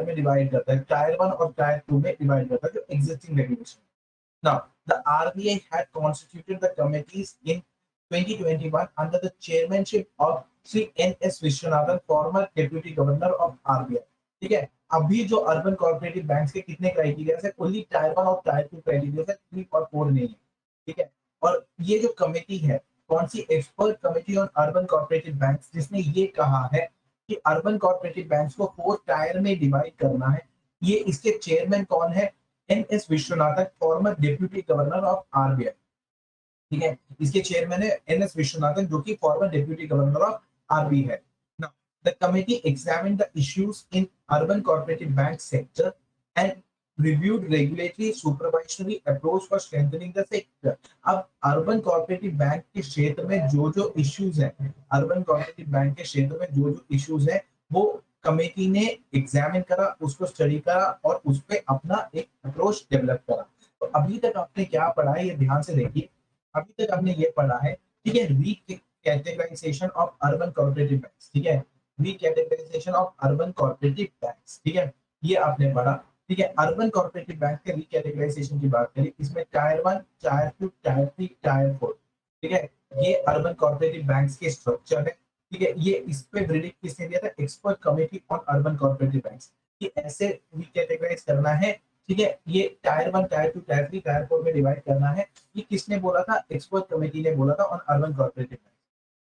में डिवाइड करता है, टायर 1 और टायर 2 में डिवाइड करता है जो existing regulation. Now the RBI had constituted the committees in 2021 under the chairmanship of Shri N S. Vishwanathan, former deputy governor of RBI. ठीक है, अभी जो अर्बन कोऑपरेटिव बैंक्स के कितने क्राइटेरिया है, ओनली टायर 1 और टायर 2 क्राइटेरिया है, 3 और 4 नहीं है। ठीक है, और ये जो कमेटी है, कौन सी, expert committee on urban cooperative banks, जिसने ये कहा है कि अर्बन कोऑपरेटिव बैंक्स को 4 टायर में डिवाइड करना है। ये इसके चेयरमैन कौन है? N S. Vishwanathan, former deputy governor of RBI. ठीक है, इसके चेयरमैन है एन.एस. विश्वनाथन, जो कि former deputy governor of RBI है। Now the committee examined the issues in urban cooperative bank sector and reviewed regulatory supervisory approach for strengthening the sector. अब urban cooperative bank के क्षेत्र में जो जो इश्यूज हैं, अर्बन कोऑपरेटिव बैंक के क्षेत्र में जो जो इश्यूज हैं, वो कमेटी ने एग्जामिन करा, उसको स्टडी करा और उस पर अपना एक अप्रोच डेवलप करा। तो अभी तक आपने क्या पढ़ा है, ये ध्यान से देखिए। अभी तक आपने ये पढ़ा है, ठीक है, रीकैटेगराइजेशन ऑफ अर्बन कोऑपरेटिव बैंक्स। ठीक है, रीकैटेगराइजेशन ऑफ अर्बन कोऑपरेटिव बैंक्स। ठीक है, ये आपने पढ़ा। ठीक है, अर्बन कोऑपरेटिव बैंक के रीकैटेगराइजेशन की बात करें, इसमें टायर 1, टायर 2, टायर 3, टायर 4। ठीक है, ये अर्बन कोऑपरेटिव बैंक्स के स्ट्रक्चर है। ठीक है, ये इस पे प्रेडिक्ट किसने दिया था? Expert committee on urban cooperative banks. ये ऐसे रीकैटेगराइज करना है। ठीक है, ये टायर 1, टायर 2, टायर 3, टायर 4 में डिवाइड करना है। ये किसने बोला था? एक्सपर्ट कमेटी ने बोला था ऑन अर्बन कोऑपरेटिव बैंक।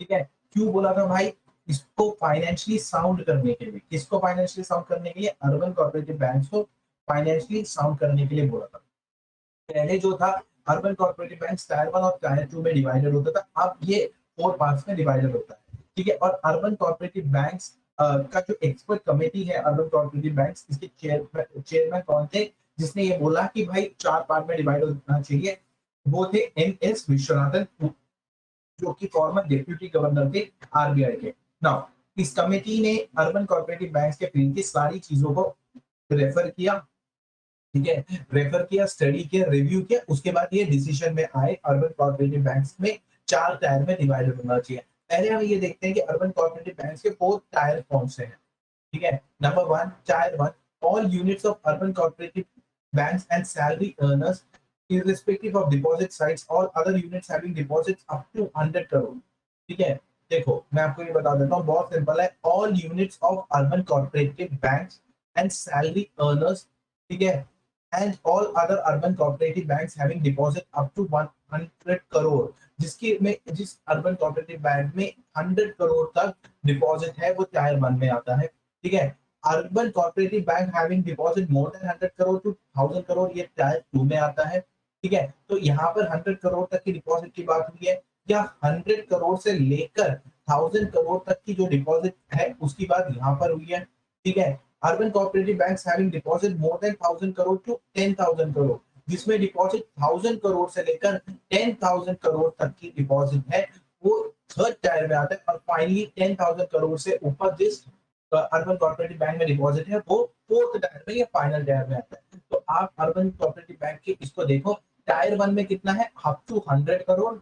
ठीक है, क्यों बोला था भाई? इसको फाइनेंशियली साउंड करने के लिए। किसको फाइनेंशियली साउंड करने के लिए? अर्बन कोऑपरेटिव बैंक्स को फाइनेंशियली साउंड करने के लिए बोला था। पहले जो था, अर्बन कोऑपरेटिव बैंक्स टायर 1 और टायर 2 में डिवाइडेड होता था, अब ये 4 पार्ट्स में डिवाइडेड होता है। ठीक है, और अर्बन कोऑपरेटिव बैंक्स का जो एक्सपर्ट कमेटी है अर्बन कोऑपरेटिव बैंक्स, इसके चेयरमैन कौन थे जिसने ये बोला कि भाई 4 पार्ट में डिवाइड होना चाहिए? वो थे एन.एस. विश्वनाथन, जो कि फॉर्मर डेप्यूटी गवर्नर थे आरबीआई के। नाउ इस कमेटी ने अर्बन कोऑपरेटिव बैंक्स के प्रिंट की सारी चीजों को रेफर किया। ठीक है, रेफर किया, स्टडी किया, रिव्यू किया, उसके बाद ये डिसीजन में आए अर्बन कोऑपरेटिव बैंक्स में 4 टायर में डिवाइडेड होना चाहिए। पहले हम ये देखते हैं कि अर्बन कोऑपरेटिव बैंक्स के 4 टायर कौन से हैं। ठीक है, number 1, tyre 1, all units of urban cooperative banks and salary earners irrespective of deposit sites, all other units having deposits up to 100 crore. ठीक है, देखो मैं आपको ये बता देता हूँ, बहुत सिंपल है। All units of urban cooperative banks and salary earners, ठीक है, and all other urban cooperative banks having deposit up to 100 crore, जिसकी में जिस अर्बन कोऑपरेटिव बैंक में 100 करोड़ तक डिपॉजिट है, वो टायर 1 में आता है। ठीक है, urban cooperative bank having deposit more than 100 crore to 1000 crore, ये टायर 2 में आता है। ठीक है, तो यहाँ पर 100 करोड़ तक की डिपॉजिट की बात हुई है, या 100 करोड़ से लेकर 1000 करोड़ तक की जो डिपॉजिट है उसकी बात यहाँ पर हुई है। ठीक है, urban cooperative banks having deposit more than 1000 crore to 10,000 crore, जिसमें डिपॉजिट 1000 करोड़ से लेकर 10,000 करोड़ तक की डिपॉजिट है, वो थर्ड टायर में आता है। और फाइनली 10,000 करोड़ से ऊपर जिस अर्बन कोऑपरेटिव बैंक में डिपॉजिट है, वो फोर्थ टायर में या फाइनल टायर में आता है। तो आप अर्बन कोऑपरेटिव बैंक के इसको देखो, टायर 1 में कितना है? अप टू 100 करोड़,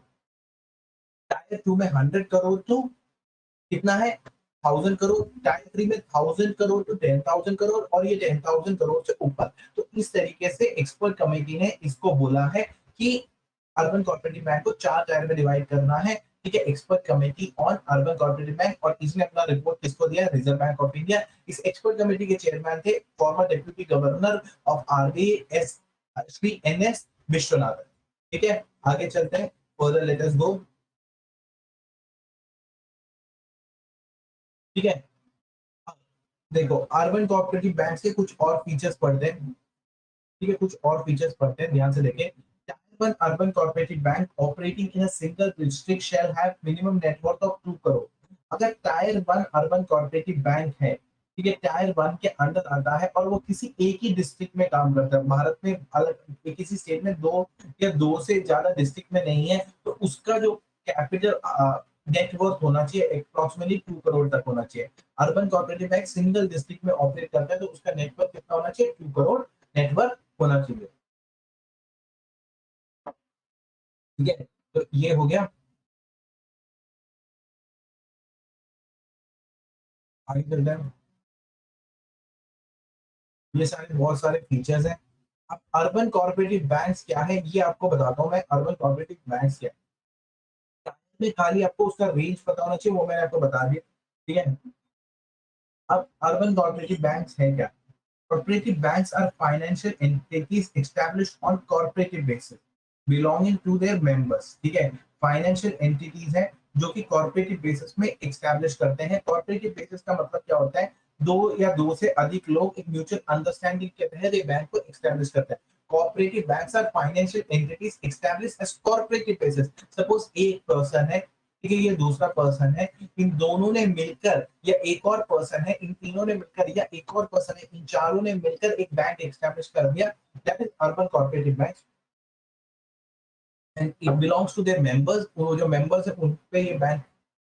टायर 2 में 100 करोड़ टू कितना है? 1000 करोड़, टायर 3 में 1000 करोड़ टू 10,000 करोड़, और ये 10,000 करोड़ से ऊपर। तो इस तरीके से एक्सपर्ट कमेटी ने इसको बोला है कि अर्बन कोऑपरेटिव बैंक को 4 टायर में डिवाइड करना है। ठीक है, expert committee on urban cooperative bank, और इसने अपना रिपोर्ट किसको दिया? Reserve bank of India. इस एक्सपर्ट कमेटी के चेयरमैन थे former deputy governor of RBI Shri N S. Vishwanathan. ठीक है, आगे चलते हैं, फर्दर लेट अस गो। ठीक है, देखो अर्बन कोऑपरेटिव बैंक के कुछ और फीचर्स पढ़ते हैं। ठीक है, कुछ और फीचर्स पढ़ते हैं, ध्यान से देखें। Tyre 1 urban cooperative bank operating in a single district shall have minimum net worth of 2 crore. अगर टायर 1 अर्बन कोऑपरेटिव बैंक है, ठीक है, टायर 1 के अंडर आता है और वो किसी एक ही डिस्ट्रिक्ट में काम करता है, भारत में अलग किसी स्टेट में दो या दो से ज्यादा डिस्ट्रिक्ट में नहीं है, तो उसका जो कैपिटल नेटवर्थ होना चाहिए अप्रोक्सीमेटली 2 करोड़ तक होना चाहिए। Urban cooperative bank single district में ऑपरेट करता है, तो उसका नेटवर्क कितना होना चाहिए? 2 करोड़ नेटवर्क होना चाहिए। ठीक है, तो ये हो गया। आगे चलते हैं। ये सारे बहुत सारे फीचर्स हैं। अब अर्बन कोऑपरेटिव बैंक्स क्या है ये आपको बताता हूँ मैं। अर्बन कोऑपरेटिव बैंक्स क्या है, में खाली आपको उसका रेंज पता होना चाहिए, वो मैंने आपको बता दिया। ठीक है, अब अर्बन कोऑपरेटिव बैंक्स है क्या? Cooperative banks are financial entities established on cooperative basis, belonging to their members. ठीक है, फाइनेंशियल एंटिटीज है जो कि कॉर्पोरेटिव बेसिस में एस्टैब्लिश करते हैं। कॉर्पोरेटिव बेसिस का मतलब क्या होता है? दो या दो से अधिक लोग एक म्यूचुअल अंडरस्टैंडिंग के तहत एक बैंक को एस्टैब्लिश करते हैं। cooperative banks are financial entities established as cooperative basis. Suppose एक पर्सन है, ठीक है, ये दूसरा पर्सन है, इन दोनों ने मिलकर या एक और पर्सन है, इन तीनों ने मिलकर या एक और पर्सन है, इन चारों ने मिलकर एक बैंक एस्टैब्लिश कर दिया, that is urban cooperative bank and it belongs to their members. वो जो मेंबर्स है उन पे ये बैंक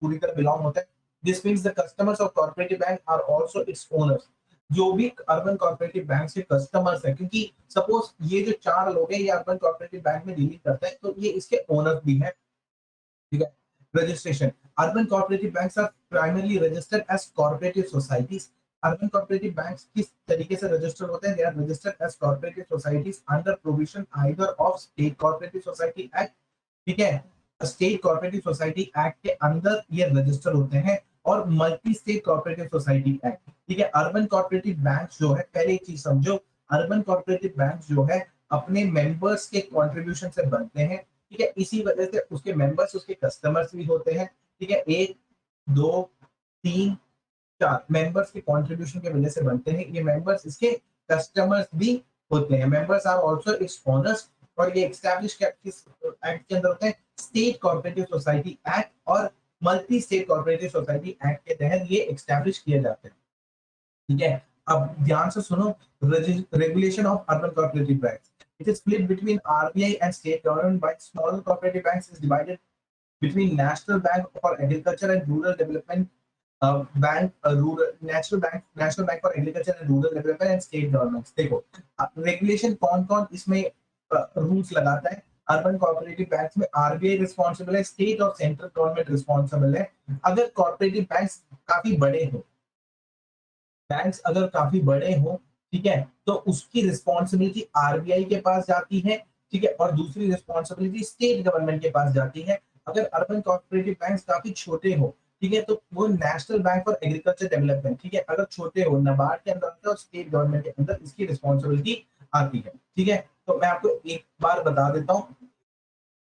पूरी तरह बिलोंग होता है। This means the customers of cooperative bank are also its owners. जो भी अर्बन कोऑपरेटिव बैंक के कस्टमर्स है, क्योंकि सपोज ये जो चार लोग हैं ये अर्बन कोऑपरेटिव बैंक में डीलिंग करते हैं, तो ये इसके ओनर्स भी हैं। ठीक है, registration. Urban cooperative banks are primarily registered as cooperative societies. Urban cooperative banks किस तरीके से रजिस्टर होते हैं? They are registered as cooperative societies under provision either of State Cooperative Society Act, ठीक है, स्टेट कोऑपरेटिव सोसाइटी एक्ट के अंदर ये रजिस्टर होते हैं, और multi state cooperative society act. ठीक है, अर्बन कोऑपरेटिव बैंक जो है, पहले एक चीज समझो, अर्बन कोऑपरेटिव बैंक जो है अपने मेंबर्स के कंट्रीब्यूशन से बनते हैं। ठीक है, इसी वजह से उसके मेंबर्स उसके कस्टमर्स भी होते हैं। ठीक है, एक, दो, तीन, चार मेंबर्स के कंट्रीब्यूशन की वजह से बनते हैं। ये मेंबर्स इसके कस्टमर्स भी होते हैं। Members are also its owners. और ये एस्टैब्लिश किस एक्ट के अंदर होते हैं? स्टेट कोऑपरेटिव सोसाइटी एक्ट और multi state cooperative society act के तहत ये एस्टैब्लिश किए जाते हैं। ठीक है, अब ध्यान से सुनो, regulation of urban cooperative banks, it is split between RBI and state government by small cooperative banks is divided between National Bank for Agriculture and Rural Development National Bank for Agriculture and Rural Development and State Governments। देखो regulation कौन कौन इसमें rules लगाता है? Urban cooperative banks में RBI responsible है, state और central government responsible है। अगर कोऑपरेटिव बैंक्स काफी बड़े हो, बैंक्स अगर काफी बड़े हो, ठीक है, तो उसकी रिस्पॉन्सिबिलिटी आरबीआई के पास जाती है। ठीक है, और दूसरी रिस्पॉन्सिबिलिटी स्टेट गवर्नमेंट के पास जाती है। अगर अर्बन कोऑपरेटिव बैंक्स काफी छोटे हो, ठीक है, तो वो national bank for agriculture development, ठीक है, अगर छोटे हो, नाबार्ड के अंदर आता है और स्टेट गवर्नमेंट के अंदर इसकी रिस्पॉन्सिबिलिटी आती है। ठीक है, तो मैं आपको एक बार बता देता हूँ,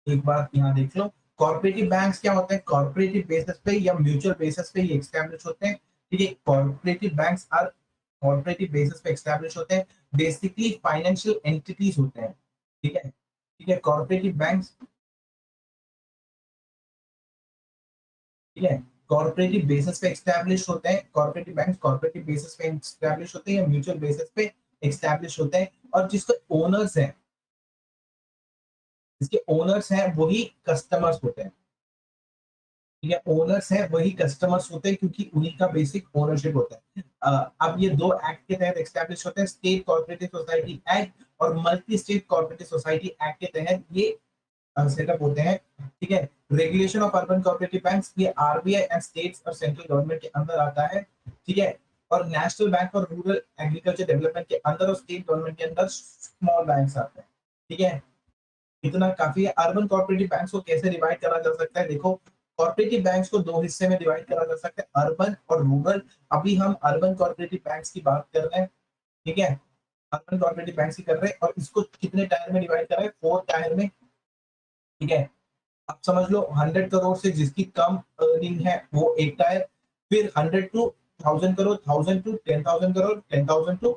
एक बार यहाँ देख लो। कॉर्पोरेटिव बैंक्स क्या होते हैं? कॉर्पोरेटिव बेसिस पे या म्यूचुअल बेसिस पे ये एस्टैब्लिश होते हैं। ठीक है, cooperative banks are cooperative basis पे एस्टैब्लिश होते हैं। बेसिकली फाइनेंशियल एंटिटीज होते हैं। ठीक है, ठीक है, कॉर्पोरेटिव बैंक्स, ठीक है, कॉर्पोरेटिव बेसिस पे एस्टैब्लिश होते हैं। कॉर्पोरेटिव बैंक्स कॉर्पोरेटिव बेसिस पे एस्टैब्लिश होते हैं या म्यूचुअल बेसिस पे एस्टैब्लिश होते हैं। और जिसके ओनर्स हैं, जिसके ओनर्स हैं वही कस्टमर्स होते हैं। ठीक है, ओनर्स है वही कस्टमर्स होते हैं, क्योंकि उन्हीं का बेसिक ओनरशिप होता है। अब ये दो एक्ट के तहत एस्टैब्लिश होते हैं, स्टेट कोऑपरेटिव सोसाइटी एक्ट और multi state cooperative society act के तहत ये सेटअप होते हैं। ठीक है, regulation of urban cooperative banks, ये आरबीआई एंड स्टेट्स और सेंट्रल गवर्नमेंट के अंदर आता है। ठीक है, और नेशनल बैंक और रूरल एग्रीकल्चर डेवलपमेंट के अंदर और स्टेट गवर्नमेंट के अंदर स्मॉल बैंक्स आते हैं। ठीक है, इतना काफी है। अर्बन कोऑपरेटिव बैंक्स को कैसे डिवाइड करा जा सकता है? देखो, कोऑपरेटिव बैंक्स को दो हिस्से में डिवाइड करा जा सकता है, अर्बन और रूरल। अभी हम अर्बन कोऑपरेटिव बैंक्स की बात कर रहे हैं। ठीक है, अर्बन कोऑपरेटिव बैंक्स की कर रहे हैं, और इसको कितने टायर में डिवाइड कर रहे हैं? 4 टायर में। ठीक है, अब समझ लो 100 करोड़ से जिसकी कम अर्निंग है वो एक टायर, फिर 100 to 1000 crore, 1000 to 10,000 crore, 10,000 to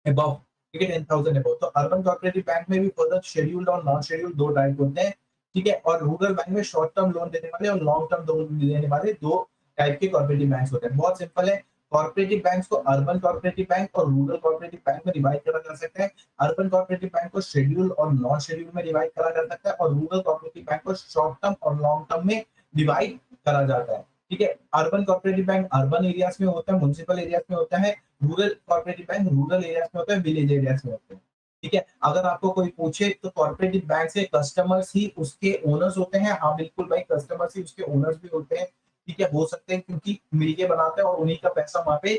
above. ठीक है, 10,000 अबव। तो अर्बन कोऑपरेटिव बैंक में भी फर्दर शेड्यूल्ड और नॉन शेड्यूल्ड दो टाइप होते हैं। ठीक है, और रूरल बैंक में शॉर्ट टर्म लोन देने वाले और लॉन्ग टर्म लोन देने वाले दो टाइप के कोऑपरेटिव बैंक्स होते हैं। बहुत सिंपल है, कोऑपरेटिव बैंक्स को अर्बन कोऑपरेटिव बैंक और रूरल कोऑपरेटिव बैंक में डिवाइड करा जा सकता है। अर्बन कोऑपरेटिव बैंक को शेड्यूल और नॉन शेड्यूल में डिवाइड करा जा सकता है, और रूरल कोऑपरेटिव बैंक को शॉर्ट टर्म और लॉन्ग टर्म में डिवाइड करा जाता है। ठीक है, urban cooperative bank urban areas में होता है, म्युनिसिपल एरियाज में होता है। Rural cooperative bank rural areas में होता है, विलेज एरियाज में होते हैं। ठीक है, अगर आपको कोई पूछे तो कोऑपरेटिव बैंक से कस्टमर्स ही उसके ओनर्स होते हैं? हाँ बिल्कुल भाई, कस्टमर्स ही उसके ओनर्स भी होते हैं। ठीक है, हो सकते हैं, क्योंकि मिलके बनाते हैं और उन्हीं का पैसा वहां पे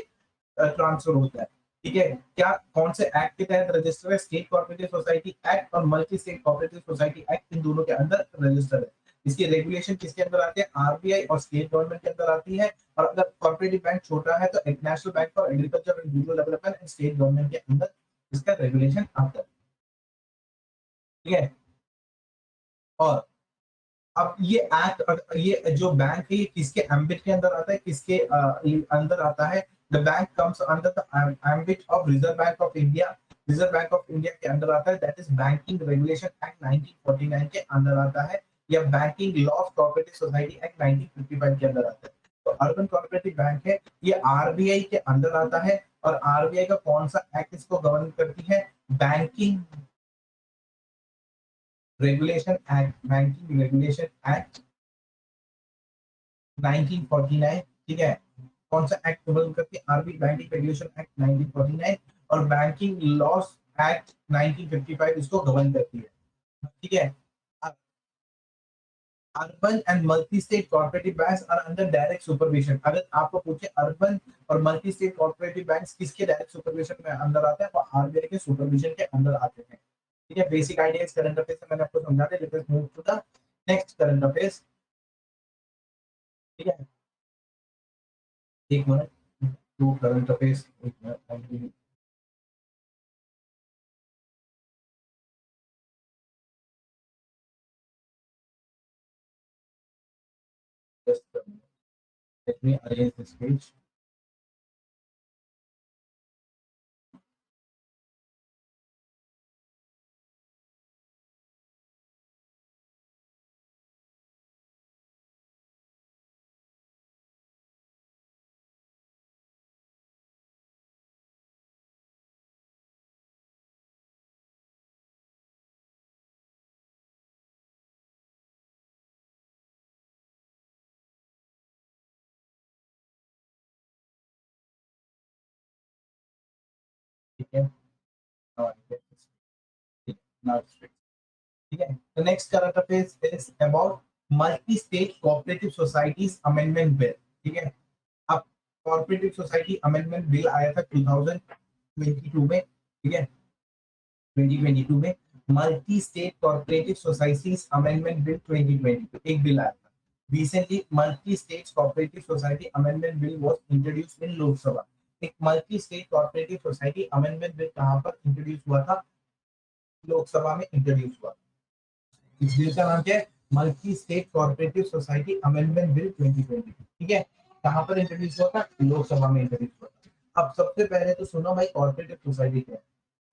ट्रांसफर होता है। ठीक है, क्या कौन से एक्ट के तहत रजिस्टर है? स्टेट कोऑपरेटिव सोसाइटी एक्ट और multi state cooperative society act, इन दोनों के अंदर रजिस्टर है। इसकी रेगुलेशन किसके अंदर आती है? आरबीआई और स्टेट गवर्नमेंट के अंदर आती है। और अगर कोऑपरेटिव बैंक छोटा है तो national bank for agriculture and rural development and state government के अंदर इसका रेगुलेशन आता है। ठीक है, और अब ये एक्ट, ये जो बैंक है ये किसके एम्बिट के अंदर आता है, किसके अंदर आता है? The bank comes under the ambit of reserve bank of India. Reserve bank of India के अंदर आता है, that is banking regulation act 1949 के अंदर आता है, या banking law of cooperative society act 1955 के अंदर आता है। तो अर्बन कोऑपरेटिव बैंक है, ये आरबीआई के अंदर आता है। और आरबीआई का कौन सा एक्ट इसको गवर्न करती है? Banking regulation act, banking regulation act 1949। ठीक है, कौन सा एक्ट गवर्न करती है? आरबी बैंकिंग रेगुलेशन एक्ट 1949 और बैंकिंग लॉस एक्ट 1955 इसको गवर्न करती है। ठीक है, urban and multi state cooperative banks are under direct supervision. अगर आपको पूछे अर्बन और मल्टी स्टेट कोऑपरेटिव बैंक्स किसके डायरेक्ट सुपरविजन में अंदर आते हैं, तो आरबीआई के सुपरविजन के अंदर आते हैं। ठीक है, बेसिक आइडियाज करंट अफेयर्स से मैंने आपको समझा दिया। Let's move to the next current affairs. ठीक है, एक मिनट, टू करंट अफेयर्स, एक minute, just let me arrange this page. ठीक है, now I get this. ठीक है, now it's fixed. ठीक है, the next current affairs is about multi state cooperative societies amendment bill. ठीक है, अब कोऑपरेटिव सोसाइटी अमेंडमेंट बिल आया था 2022 में। ठीक है, 2022 में multi state cooperative societies amendment bill 2020 एक बिल आया था। Recently multi state cooperative society amendment bill was introduced in Lok Sabha. एक multi state cooperative society amendment bill कहां पर इंट्रोड्यूस हुआ था? लोकसभा में इंट्रोड्यूस हुआ। इस बिल का नाम क्या है? Multi state cooperative society amendment bill 2020। ठीक है, कहां पर इंट्रोड्यूस हुआ था? लोकसभा में इंट्रोड्यूस हुआ था। अब सबसे पहले तो सुनो भाई, कोऑपरेटिव सोसाइटी क्या है?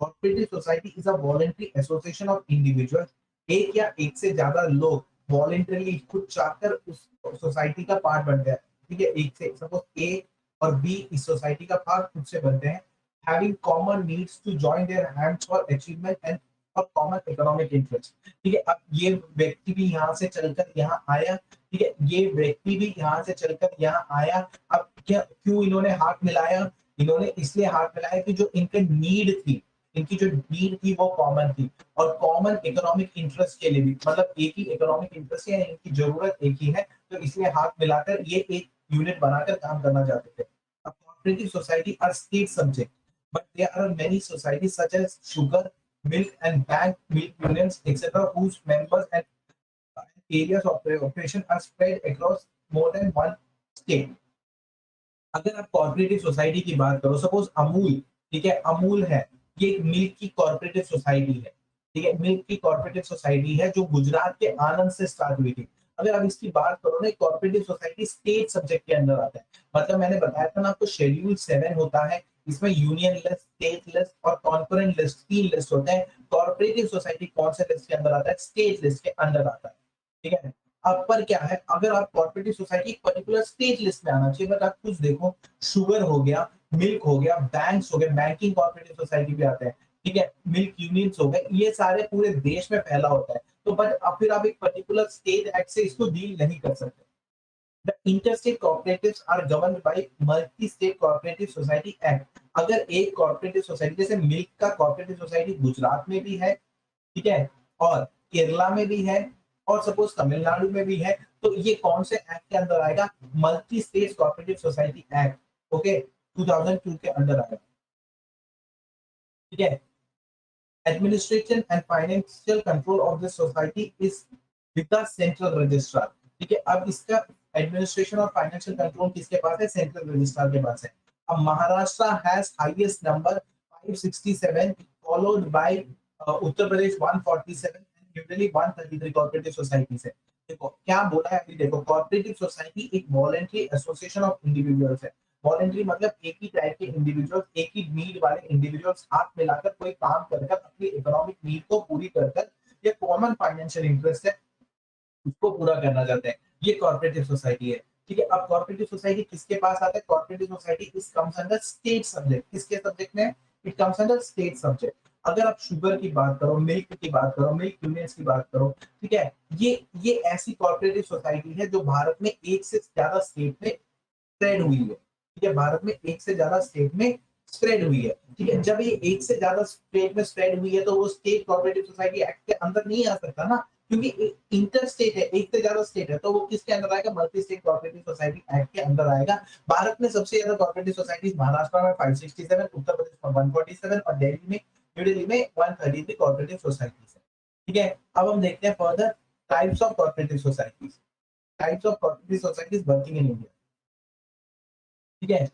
Cooperative society is a voluntary association of individual. एक या एक से ज्यादा लोग वॉलंटरली खुद चाहकर उस सोसाइटी का पार्ट बन गए। ठीक है, एक से सपोज ए और बी इस सोसाइटी का पार्ट खुद से बनते हैं, having common needs to join their hands for achievement and for common economic interest. ठीक है, अब ये व्यक्ति भी यहाँ से चलकर यहाँ आया। ठीक है, ये व्यक्ति भी यहाँ से चलकर यहाँ आया। अब क्या, क्यों इन्होंने हाथ मिलाया? इन्होंने इसलिए हाथ मिलाया कि जो इनके नीड थी, इनकी जो नीड थी वो कॉमन थी, और कॉमन इकोनॉमिक इंटरेस्ट के लिए भी, मतलब एक ही इकोनॉमिक इंटरेस्ट है, इनकी जरूरत एक ही है, तो इसलिए हाथ मिलाकर ये एक यूनिट बनाकर काम करना चाहते थे। अब cooperative society are state subject, but there are many societies such as sugar, milk and bank milk unions, etc., whose members and areas of operation are spread across more than one state. अगर आप corporative society की बात करो, suppose Amul, ठीक है, अमूल है, ये एक मिल्क की कॉर्पोरेटिव सोसाइटी है। ठीक है, मिल्क की कॉर्पोरेटिव सोसाइटी है जो गुजरात के आनंद से स्टार्ट हुई थी। अगर आप इसकी बात करो ना, कॉर्पोरेटिव सोसाइटी स्टेट सब्जेक्ट के अंदर आता है। मतलब मैंने बताया था ना आपको, शेड्यूल 7 होता है, इसमें यूनियन लिस्ट, स्टेट लिस्ट और कॉन्करेंट लिस्ट, 3 लिस्ट होते हैं। कॉर्पोरेटिव सोसाइटी कौन से लिस्ट के अंदर आता है? स्टेट लिस्ट के अंदर आता है। ठीक है, अब पर क्या है, अगर आप corporative society particular state list में आना चाहिए, बट आप कुछ देखो, शुगर हो गया, मिल्क हो गया, बैंक्स हो गए, बैंकिंग कॉर्पोरेटिव सोसाइटी भी आते हैं। ठीक है, मिल्क यूनियंस हो गए, ये सारे पूरे देश में फैला होता है। तो बट अब फिर आप एक पर्टिकुलर स्टेट एक्ट से इसको डील नहीं कर सकते। The interstate cooperatives are governed by multi state cooperative society act. अगर एक कॉर्पोरेटिव सोसाइटी, जैसे मिल्क का कॉर्पोरेटिव सोसाइटी गुजरात में भी है, ठीक है, और केरला में भी है, और सपोज तमिलनाडु में भी है, तो ये कौन से एक्ट के अंदर आएगा? Multi state cooperative society act, okay, 2002 के अंदर आएगा। ठीक है। Administration and financial control of this society is with the central registrar. ठीक है, अब इसका एडमिनिस्ट्रेशन और फाइनेंशियल कंट्रोल किसके पास है? सेंट्रल रजिस्ट्रार के पास है। अब Maharashtra has highest number 567 followed by Uttar Pradesh 147 and new Delhi 133 cooperative societies है। देखो क्या बोला है अभी, देखो कोऑपरेटिव सोसाइटी एक वॉलंटरी एसोसिएशन ऑफ इंडिविजुअल्स है। वॉलंटरी मतलब एक ही टाइप के इंडिविजुअल्स, एक ही नीड वाले इंडिविजुअल्स हाथ मिलाकर कोई काम कर अपनी इकोनॉमिक नीड को पूरी कर या कॉमन फाइनेंशियल इंटरेस्ट है उसको पूरा करना चाहते हैं, ये कॉर्पोरेटिव सोसाइटी है। ठीक है, अब कॉर्पोरेटिव सोसाइटी किसके पास आता है? कॉर्पोरेटिव सोसाइटी इस कम्स अंडर स्टेट सब्जेक्ट। किसके सब्जेक्ट में? It comes under state subject. अगर आप शुगर की बात करो, मिल्क की बात करो, मिल्क यूनियंस की बात करो, ठीक है, ये ऐसी कॉर्पोरेटिव सोसाइटी है जो भारत में एक से ज्यादा स्टेट में स्प्रेड हुई है। ठीक है, भारत में एक से ज्यादा स्टेट में स्प्रेड हुई है। ठीक है, जब ये एक से ज्यादा स्टेट में स्प्रेड हुई है तो वो स्टेट कोऑपरेटिव सोसाइटी एक्ट के अंदर नहीं आ सकता ना, क्योंकि इंटर स्टेट है, एक से ज्यादा स्टेट है, तो वो किसके अंदर आएगा? Multi state cooperative society act के अंदर आएगा। भारत में सबसे ज्यादा कोऑपरेटिव सोसाइटीज महाराष्ट्र में 567, उत्तर प्रदेश में 147 और दिल्ली में न्यू दिल्ली में 133 कोऑपरेटिव सोसाइटीज है। ठीक है, अब हम देखते हैं further types of cooperative societies. Types of cooperative societies working in India. ठीक है,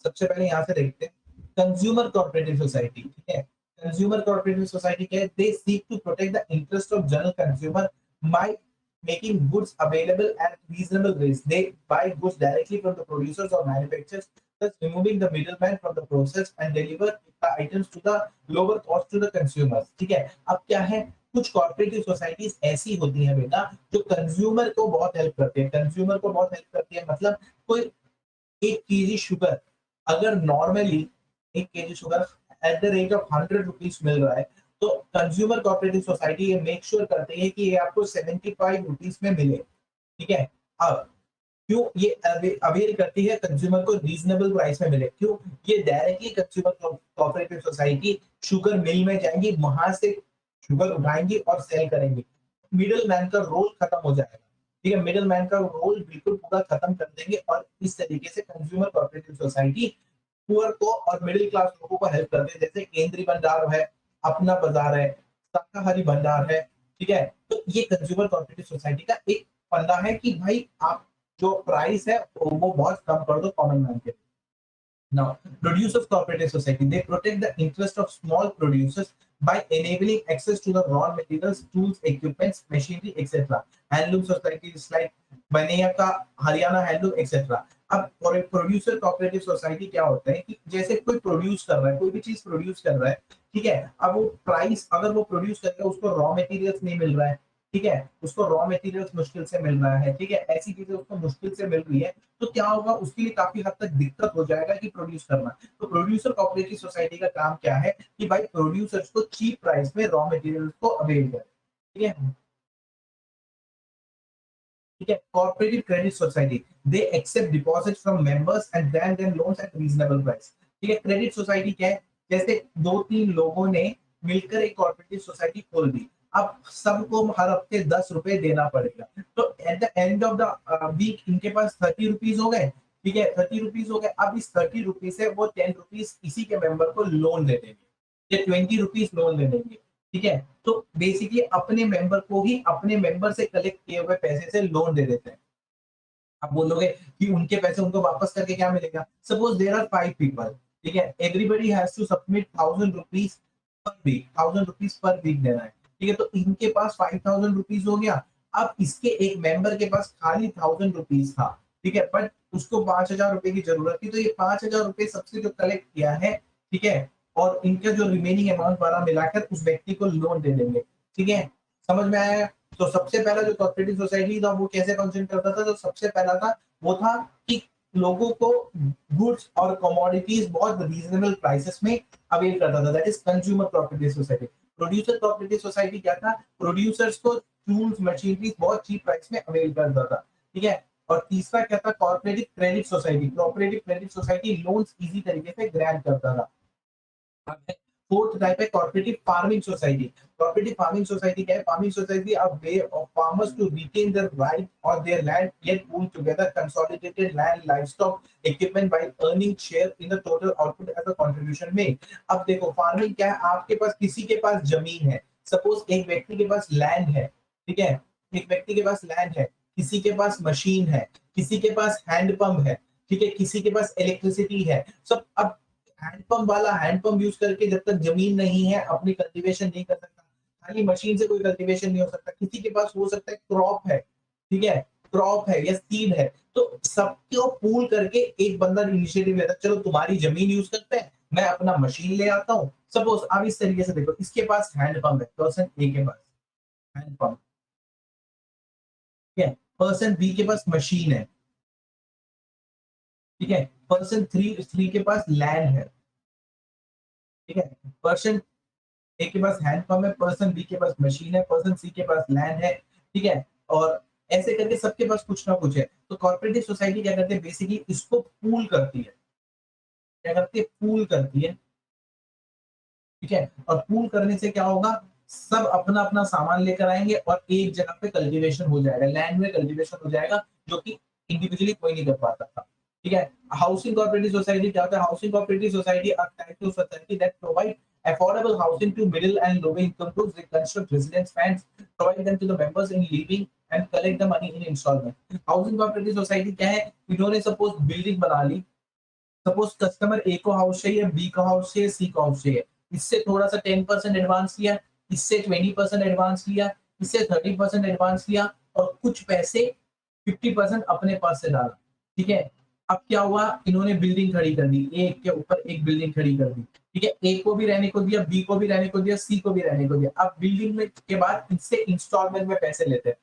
सबसे पहले यहाँ से देखते हैं कंज्यूमर कोऑपरेटिव सोसाइटी। ठीक है, कंज्यूमर कोऑपरेटिव सोसाइटी क्या है? They seek to protect the interest of general consumer by making goods available at reasonable rates. They buy goods directly from the producers or manufacturers, thus removing the middleman from the process and deliver the items to the lower cost to the consumers. ठीक है, अब क्या है? कुछ corporative societies ऐसी होती हैं बेटा जो कंज्यूमर को बहुत हेल्प करती है। कंज्यूमर को बहुत हेल्प करती है मतलब कोई 1 kg शुगर अगर normally 1 kg sugar at the rate of 100 rupees मिल रहा है, तो कंज्यूमर कोऑपरेटिव सोसाइटी ये मेक श्योर करते हैं कि ये आपको 75 रुपीज में मिले। ठीक है, अब क्यों ये अवेयर करती है कंज्यूमर को रीजनेबल प्राइस में मिले? क्यों? ये directly consumer cooperative society sugar mill में जाएंगी, वहां से शुगर उठाएंगी और सेल करेंगी। मिडिल मैन का रोल खत्म हो जाएगा। ठीक है, मिडिल मैन का रोल बिल्कुल पूरा खत्म कर देंगे और इस तरीके से कंज्यूमर कोऑपरेटिव सोसाइटी पुअर को और मिडिल क्लास लोगों को हेल्प करते हैं। जैसे केंद्रीय भंडार है, अपना बाजार है, शाकाहारी भंडार है। ठीक है, तो ये कंज्यूमर कोऑपरेटिव सोसाइटी का एक फंडा है कि भाई आप जो प्राइस है वो बहुत कम कर दो कॉमन मैन के। Now, producers cooperative society, they protect the interest of small producers by enabling access to the raw materials, tools, equipments, machinery, etc. Handloom societies like Baneyaka, Haryana Handloom, etc. अब producer cooperative society क्या होता है कि जैसे कोई produce कर रहा है, कोई भी चीज प्रोड्यूस कर रहा है, ठीक है, अब वो प्राइस अगर वो प्रोड्यूस करके उसको रॉ मटेरियल्स नहीं मिल रहा है, ठीक है, उसको रॉ मटेरियल्स मुश्किल से मिल रहा है, ठीक है, ऐसी चीजें उसको मुश्किल से मिल रही है, तो क्या होगा? उसके लिए काफी हद तक दिक्कत हो जाएगा कि प्रोड्यूस करना। तो प्रोड्यूसर कोऑपरेटिव सोसाइटी का काम क्या है कि भाई प्रोड्यूसर्स को चीप प्राइस में रॉ मटेरियल्स को अवेल करे। ठीक है, ठीक है, cooperative credit society, they accept deposit from members and grant them loans at reasonable price. ठीक है, क्रेडिट सोसाइटी क्या है? जैसे 2-3 लोगों ने मिलकर एक कोऑपरेटिव सोसाइटी खोल दी, अब सबको हर हफ्ते 10 रुपए देना पड़ेगा, तो at the end of the week इनके पास 30 रुपीज हो गए। ठीक है, 30 रुपीज हो गए। अब इस 30 रुपीज से वो 10 रुपीज इसी के मेंबर को लोन दे देंगे, ये 20 रुपीज लोन दे देंगे। ठीक है, तो बेसिकली अपने मेंबर को ही अपने मेंबर से कलेक्ट किए हुए पैसे से लोन दे देते हैं। आप बोलोगे कि उनके पैसे उनको वापस करके क्या मिलेगा? सपोज देयर आर 5 पीपल, ठीक है, everybody has to submit 1000 rupees per week, 1000 rupees per week देना है। ठीक है, तो इनके पास 5000 रुपीज हो गया। अब इसके एक मेंबर के पास खाली 1000 रुपीज था, ठीक है, बट उसको 5000 रुपए की जरूरत थी, तो ये 5000 रुपए सबसे जो कलेक्ट किया है, ठीक है, और इनका जो रिमेनिंग अमाउंट वाला मिलाकर उस व्यक्ति को लोन दे देंगे। ठीक है, समझ में आया? तो सबसे पहला जो कोऑपरेटिव सोसाइटी था वो कैसे फंक्शन करता था? तो सबसे पहला था वो था कि लोगों को गुड्स और कमोडिटीज बहुत रीजनेबल प्राइसेस में अवेल करता था, that is consumer cooperative society. Producer cooperative society क्या था? प्रोड्यूसर्स को टूल्स मशीनरीज बहुत चीप प्राइस में अवेल करता था। ठीक है, और तीसरा क्या था? Cooperative credit society. Cooperative credit society loans easy तरीके से ग्रांट करता था। फोर्थ टाइप है cooperative farming society. Cooperative farming society क्या है? Farming society a way of farmers to retain their right और their land get pool together consolidated land livestock equipment by earning share in the total output as a contribution made. अब देखो farming क्या है? आपके पास किसी के पास जमीन है, सपोज एक व्यक्ति के पास लैंड है, ठीक है, एक व्यक्ति के पास लैंड है, किसी के पास मशीन है, किसी के पास हैंडपंप है, ठीक है, किसी के पास इलेक्ट्रिसिटी है सब। अब हैंडपंप वाला हैंडपंप यूज करके जब तक जमीन नहीं है अपनी कल्टीवेशन नहीं कर सकता, खाली मशीन से कोई कल्टीवेशन नहीं हो सकता। किसी के पास हो सकता है क्रॉप है, ठीक है, क्रॉप है या सीड है, तो सबको पूल करके एक बंदा इनिशिएटिव लेता है, चलो तुम्हारी जमीन यूज करते हैं, मैं अपना मशीन ले आता हूँ। सपोज आप इस तरीके से देखो, इसके पास हैंडपंप है, पर्सन ए के पास हैंडपंप, ठीक है, पर्सन बी के पास मशीन है, ठीक है, पर्सन थ्री के पास लैंड है, ठीक है, पर्सन ए के पास हैंडपंप है, पर्सन बी के पास मशीन है, पर्सन सी के पास लैंड है, ठीक है, और ऐसे करके सबके पास कुछ ना कुछ है। तो कॉर्पोरेटिव सोसाइटी क्या करती है? बेसिकली इसको पूल करती है, क्या करती है? पूल करती है, ठीक है, और पूल करने से क्या होगा? सब अपना अपना सामान लेकर आएंगे और एक जगह पे कल्टीवेशन हो जाएगा, लैंड में कल्टीवेशन हो जाएगा, जो कि इंडिविजुअली कोई नहीं कर पाता था, ठीक है। हाउसिंग कोऑपरेटिव सोसाइटी क्या होता है? Housing cooperative society are type of society that provide affordable housing to middle and low income groups. They construct residence funds, provide them to the members in living and collect the money in installment. Housing cooperative society क्या है? इन्होंने suppose building बना ली, suppose customer ए को house चाहिए, B को house चाहिए, सी को house चाहिए, इससे थोड़ा सा 10% एडवांस लिया, इससे 20% एडवांस लिया, इससे 30% एडवांस लिया और कुछ पैसे 50% अपने पास से डाला, ठीक है। अब क्या हुआ? इन्होंने बिल्डिंग खड़ी कर दी, एक के ऊपर एक बिल्डिंग खड़ी कर दी, ठीक है, ए को भी रहने को दिया, बी को भी रहने को दिया, सी को भी रहने को दिया। अब बिल्डिंग में के बाद इससे इंस्टॉलमेंट में पैसे लेते हैं,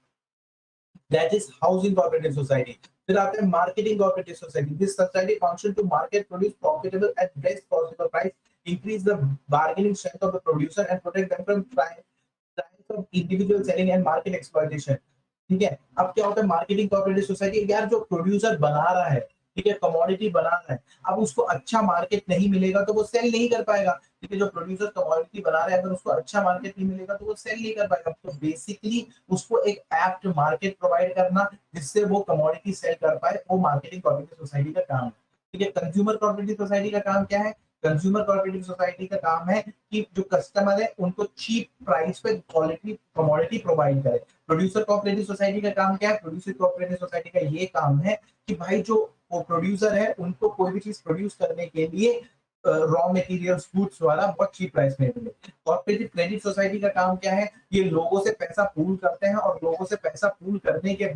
that is housing cooperative society. फिर आते हैं marketing cooperative society. This society function to market produce profitable at best possible price, increase the bargaining strength of the producer and protect them from trials of individual selling and market exploitation. ठीक है, अब क्या होता है? Marketing cooperative society, यार जो producer बना रहा है, ठीक है, कमोडिटी बना रहा है, अब उसको अच्छा मार्केट नहीं मिलेगा तो वो सेल नहीं कर पाएगा, ठीक है। जो प्रोड्यूसर कमोडिटी बना रहा है, अगर उसको अच्छा मार्केट नहीं मिलेगा तो वो सेल नहीं कर पाएगा। तो बेसिकली उसको एक एप्ट मार्केट प्रोवाइड करना जिससे वो कमोडिटी सेल कर पाए, वो मार्केटिंग कोऑपरेटिव सोसाइटी का काम है, ठीक है। कंज्यूमर कोऑपरेटिव सोसाइटी का काम क्या है? कंज्यूमर कोऑपरेटिव सोसाइटी का काम है कि जो कस्टमर है उनको चीप प्राइस पे क्वालिटी कमोडिटी प्रोवाइड करे। प्रोड्यूसर कोऑपरेटिव सोसाइटी का काम क्या है? प्रोड्यूसर कोऑपरेटिव सोसाइटी का ये काम है कि भाई जो वो प्रोड्यूसर है उनको कोई भी चीज प्रोड्यूस करने के लिए रॉ मटेरियल्स गुड्स वाला बहुत चीप प्राइस में मिले। कॉर्पोरेटिव क्रेडिट सोसाइटी का काम क्या है? ये लोगों से पैसा पूल करते हैं और लोगों से पैसा पूल करने के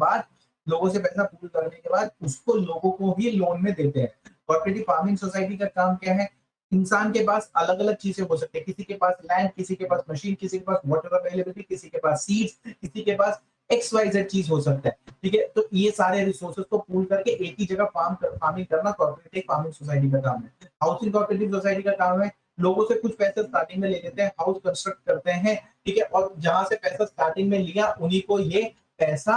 बाद उसको लोगों को ही लोन में देते हैं। कॉर्पोरेटिव फार्मिंग सोसाइटी का काम क्या है? इंसान के पास अलग अलग चीजें हो सकती है, किसी के पास लैंड, किसी के पास मशीन, किसी के पास वाटर अवेलेबिलिटी, किसी के पास सीड्स, किसी के पास XYZ चीज हो सकता है, ठीक है। तो ये सारे रिसोर्सेज को पूल करके एक ही जगह फार्मिंग करना कॉर्पोरेटिव फार्मिंग सोसाइटी का काम है। हाउसिंग कोऑपरेटिव सोसाइटी का काम है लोगों से कुछ पैसे स्टार्टिंग में ले लेते हैं, हाउस कंस्ट्रक्ट करते हैं, ठीक है, और जहां से पैसा स्टार्टिंग में लिया उन्हीं को ये पैसा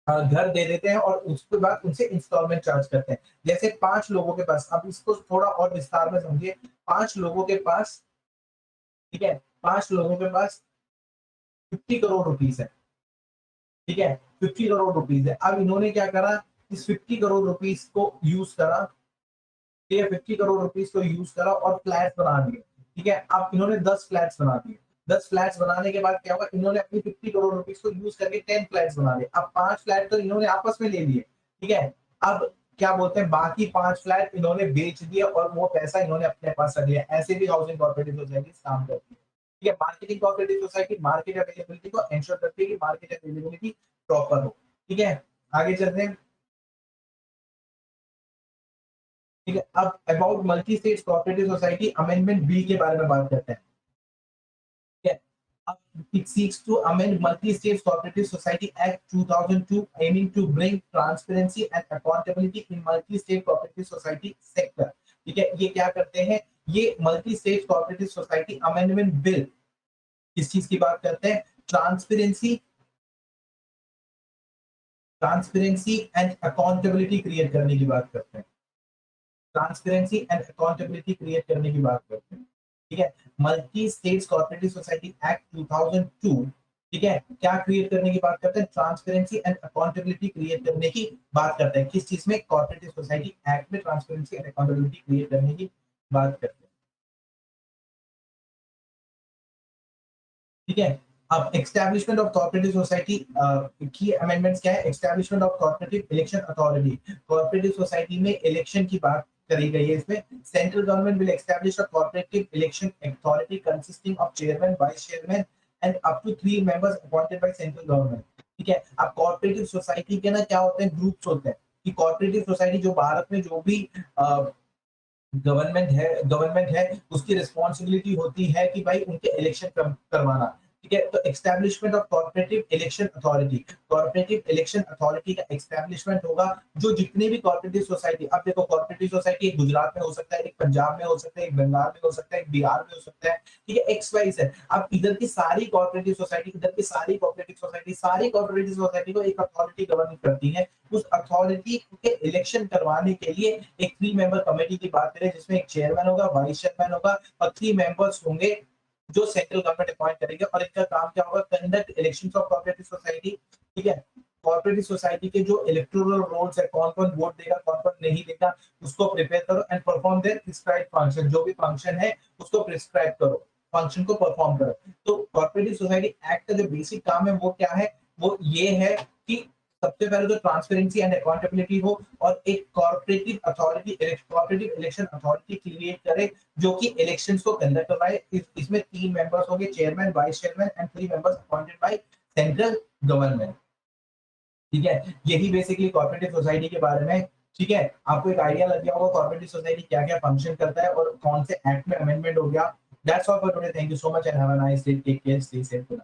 घर दे देते हैं और उसके बाद उनसे इंस्टॉलमेंट चार्ज करते हैं। जैसे 5 लोगों के पास, अब इसको थोड़ा और विस्तार में समझिए, 5 लोगों के पास, ठीक है, 5 लोगों के पास 50 करोड़ रुपीज है, ठीक है, 50 करोड़ रुपीज है। अब इन्होंने क्या करा? इस 50 करोड़ रुपीज को यूज करा, ठीक है, 50 करोड़ रुपीज को यूज करा और फ्लैट बना दिए, ठीक है। अब इन्होंने 10 फ्लैट्स बना दिए, 10 फ्लैट्स बनाने के बाद क्या हुआ? इन्होंने अपनी 50 करोड़ रुपीज को यूज करके 10 फ्लैट्स बना लिए। अब 5 फ्लैट तो इन्होंने आपस में ले लिए, ठीक है। अब क्या बोलते हैं, बाकी 5 फ्लैट इन्होंने बेच दिए और वो पैसा इन्होंने अपने पास रख लिया। ऐसे भी हाउसिंग कोऑपरेटिव सोसाइटी काम करती है, ठीक है। Marketing cooperative society market availability को इंश्योर करती है कि मार्केट अवेलेबिलिटी प्रॉपर हो, ठीक है। आगे चलते हैं, ठीक है। अब about multi state cooperative society amendment bill के बारे में बात करते हैं, ठीक है। अब it seeks to amend multi-state cooperative society act 2002 aiming to bring transparency and accountability in multi-state cooperative society sector, ठीक है। ये क्या करते हैं? ये multi state cooperative society amendment bill किस चीज की बात करते हैं? ट्रांसपेरेंसी एंड अकाउंटेबिलिटी क्रिएट करने की बात करते हैं, ट्रांसपेरेंसी एंड अकाउंटेबिलिटी क्रिएट करने की बात करते हैं। ठीक है। Multi states cooperative society act 2002, ठीक है, क्या क्रिएट करने की बात करते हैं, ट्रांसपेरेंसी एंड अकाउंटेबिलिटी क्रिएट करने की बात करते हैं। किस चीज में, कोऑपरेटिव सोसाइटी एक्ट में ट्रांसपेरेंसी एंड अकाउंटेबिलिटी क्रिएट करने की बात करते हैं, ठीक है। अब एस्टैब्लिशमेंट ऑफ कोऑपरेटिव सोसाइटी की अमेंडमेंट्स क्या है, establishment of cooperative election authority, cooperative society में इलेक्शन की बात करी गई है इसमें। Central government will establish a cooperative election authority consisting of chairman, vice chairman and up to 3 members appointed by central government, ठीक है। अब कोऑपरेटिव सोसाइटी के ना क्या होते हैं, ग्रुप्स होते हैं, कि कोऑपरेटिव सोसाइटी जो भारत में जो भी गवर्नमेंट है उसकी रिस्पॉन्सिबिलिटी होती है कि भाई उनके इलेक्शन करवाना, ठीक है। तो establishment of corporative election authority, corporative election authority का एस्टैब्लिशमेंट होगा। जो जितने भी कॉर्पोरेटिव सोसाइटी, अब देखो कॉर्पोरेटिव सोसाइटी एक गुजरात में हो सकता है, एक पंजाब में हो सकता है, एक बंगाल में हो सकता है, एक बिहार में हो सकता है, ठीक है, एक्स वाई है। अब इधर की सारी कॉर्पोरेटिव सोसाइटी, इधर की सारी कॉर्पोरेटिव सोसाइटी, सारी कॉर्पोरेटिव सोसाइटी को एक अथॉरिटी गवर्न करती है। उस अथॉरिटी के इलेक्शन करवाने के लिए एक 3 मेंबर कमेटी की बात करें, जिसमें एक चेयरमैन होगा, वाइस चेयरमैन होगा और 3 मेंबर्स होंगे जो सेंट्रल गवर्नमेंट अपॉइंट करेंगे। और इनका काम क्या होगा, conduct elections of cooperative society, ठीक है। कोऑपरेटिव सोसाइटी के जो इलेक्टोरल रोल्स है, कौन कौन वोट देगा, कौन कौन नहीं देगा, उसको प्रिपेयर करो and perform their prescribe function, जो भी फंक्शन है उसको प्रिस्क्राइब करो, फंक्शन को परफॉर्म करो। तो कोऑपरेटिव सोसाइटी एक्ट का जो बेसिक काम है वो क्या है, वो ये है कि सबसे पहले तो ट्रांसपेरेंसी एंड अकाउंटेबिलिटी हो और एक corporative authority, corporative election authority create करे जो कि इलेक्शंस को कंडक्ट करवाए। इसमें 3 मेंबर्स होंगे, chairman, vice chairman and 3 members appointed by central government, ठीक है। यही बेसिकली कॉर्पोरेटिव सोसाइटी के बारे में, ठीक है। आपको एक आइडिया लग गया होगा कॉर्पोरेटिव सोसाइटी क्या क्या फंक्शन करता है और कौन से एक्ट में अमेंडमेंट हो गया। That's all for today, thank you so much and have a nice day, take care, stay safe.